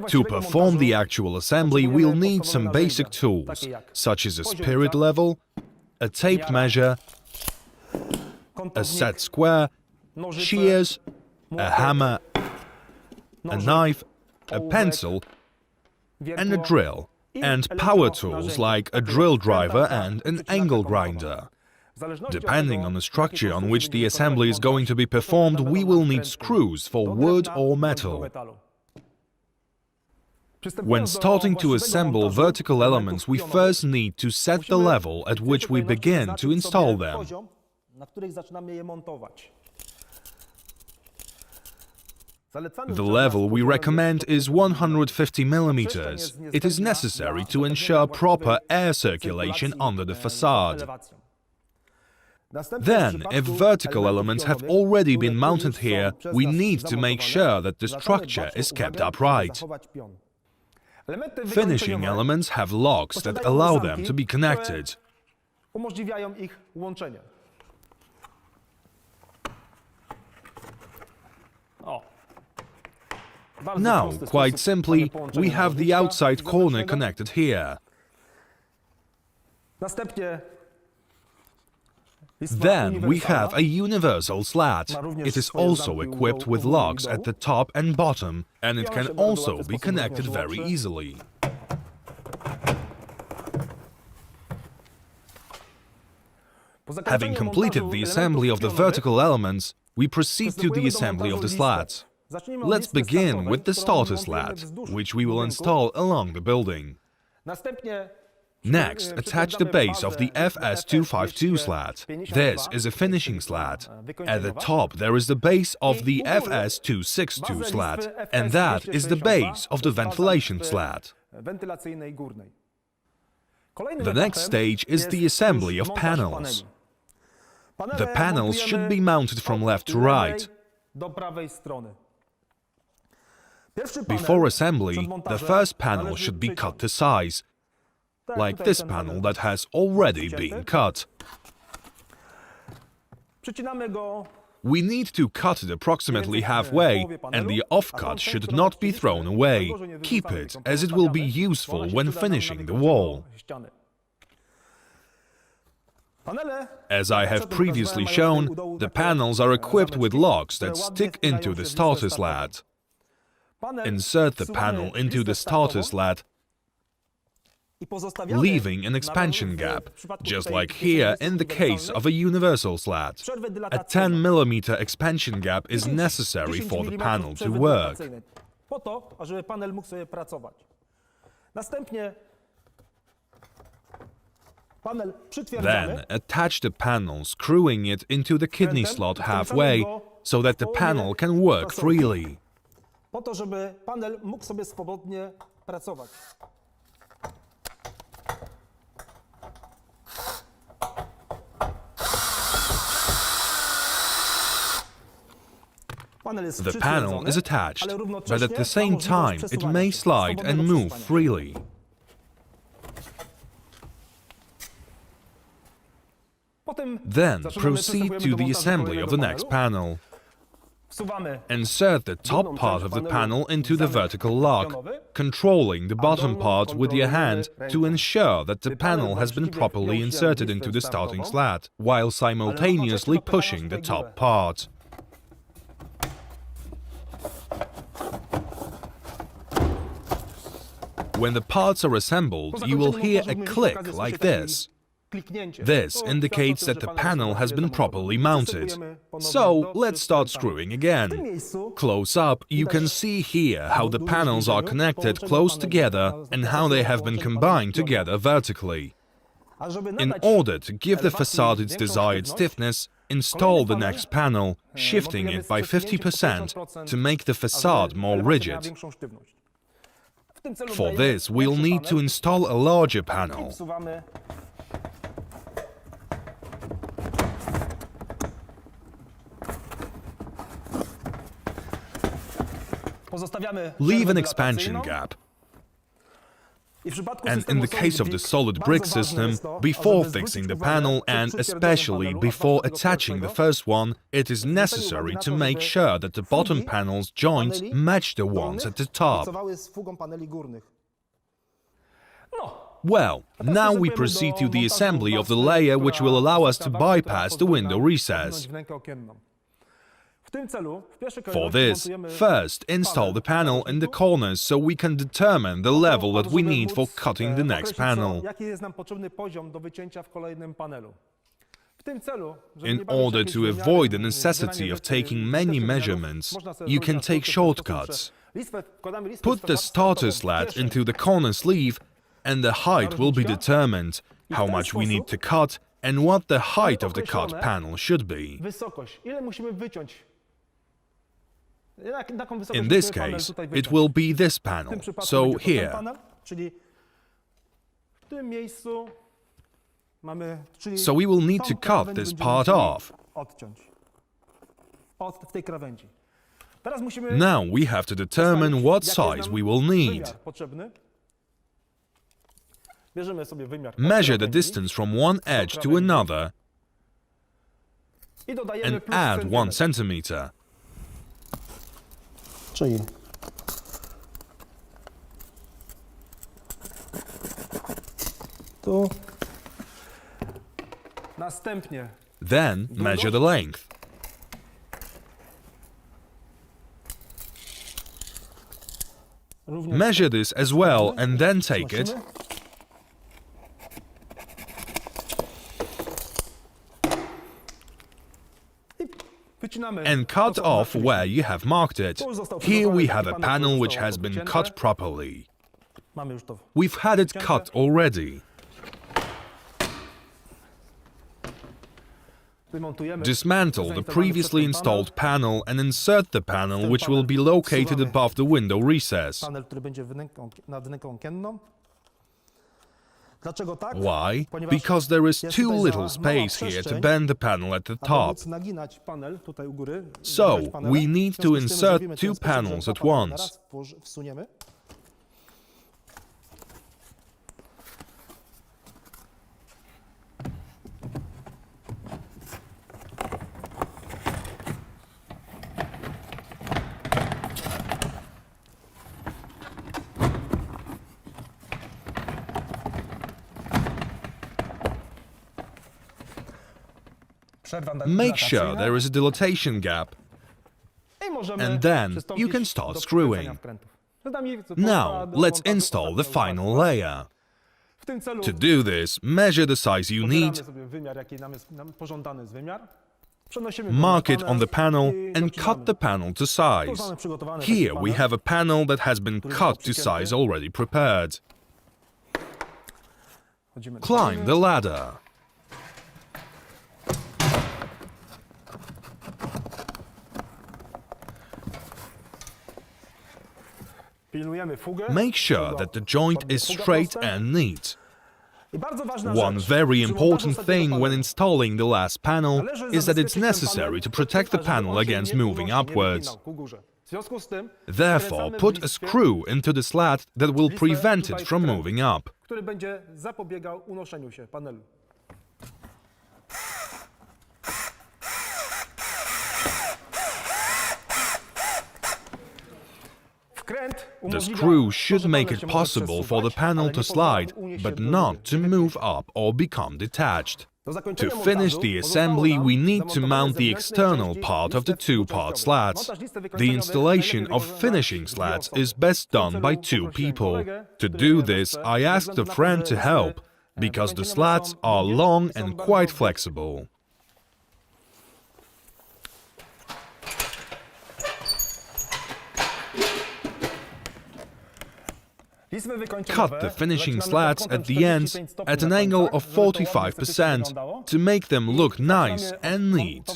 To perform the actual assembly, we'll need some basic tools, such as a spirit level, a tape measure, a set square, shears, a hammer, a knife, a pencil, and a drill, and power tools like a drill driver and an angle grinder. Depending on the structure on which the assembly is going to be performed, we will need screws for wood or metal. When starting to assemble vertical elements, we first need to set the level at which we begin to install them. The level we recommend is 150 millimeters. It is necessary to ensure proper air circulation under the facade. Then, if vertical elements have already been mounted here, we need to make sure that the structure is kept upright. Finishing elements have locks that allow them to be connected. Now, quite simply, we have the outside corner connected here. Then we have a universal slat. It is also equipped with locks at the top and bottom, and it can also be connected very easily. Having completed the assembly of the vertical elements, we proceed to the assembly of the slats. Let's begin with the starter slat, which we will install along the building. Next, attach the base of the FS252 slat. This is a finishing slat. At the top there is the base of the FS262 slat, and that is the base of the ventilation slat. The next stage is the assembly of panels. The panels should be mounted from left to right. Before assembly, the first panel should be cut to size, like this panel that has already been cut. We need to cut it approximately halfway, and the offcut should not be thrown away. Keep it, as it will be useful when finishing the wall. As I have previously shown, the panels are equipped with locks that stick into the starter slat. Insert the panel into the starter slat, leaving an expansion gap, just like here in the case of a universal slat. A 10 mm expansion gap is necessary for the panel to work. Then, attach the panel, screwing it into the kidney slot halfway, so that the panel can work freely. The panel is attached, but at the same time it may slide and move freely. Then proceed to the assembly of the next panel. Insert the top part of the panel into the vertical lock, controlling the bottom part with your hand to ensure that the panel has been properly inserted into the starting slat, while simultaneously pushing the top part. When the parts are assembled, you will hear a click like this. This indicates that the panel has been properly mounted. So, let's start screwing again. Close up, you can see here how the panels are connected close together and how they have been combined together vertically. In order to give the facade its desired stiffness, install the next panel, shifting it by 50% to make the facade more rigid. For this, we'll need to install a larger panel. Leave an expansion gap. And in the case of the solid brick system, before fixing the panel and especially before attaching the first one, it is necessary to make sure that the bottom panel's joints match the ones at the top. Well, now we proceed to the assembly of the layer which will allow us to bypass the window recess. For this, first install the panel in the corners so we can determine the level that we need for cutting the next panel. In order to avoid the necessity of taking many measurements, you can take shortcuts. Put the starter slat into the corner sleeve and the height will be determined, how much we need to cut and what the height of the cut panel should be. In this case, it will be this panel, so here. So we will need to cut this part off. Now we have to determine what size we will need. Measure the distance from one edge to another and add 1 centimeter. Then measure the length. Measure this as well and then take it and cut off where you have marked it. Here we have a panel which has been cut properly. We've had it cut already. Dismantle the previously installed panel and insert the panel which will be located above the window recess. Why? Because there is too little space here to bend the panel at the top. So, we need to insert 2 panels at once. Make sure there is a dilatation gap, and then you can start screwing. Now, let's install the final layer. To do this, measure the size you need, mark it on the panel, and cut the panel to size. Here we have a panel that has been cut to size already prepared. Climb the ladder. Make sure that the joint is straight and neat. One very important thing when installing the last panel is that it's necessary to protect the panel against moving upwards. Therefore, put a screw into the slat that will prevent it from moving up. The screw should make it possible for the panel to slide, but not to move up or become detached. To finish the assembly, we need to mount the external part of the 2-part slats. The installation of finishing slats is best done by 2 people. To do this, I asked a friend to help, because the slats are long and quite flexible. Cut the finishing slats at the ends at an angle of 45% to make them look nice and neat.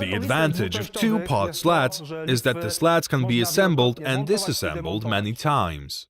The advantage of two-part slats is that the slats can be assembled and disassembled many times.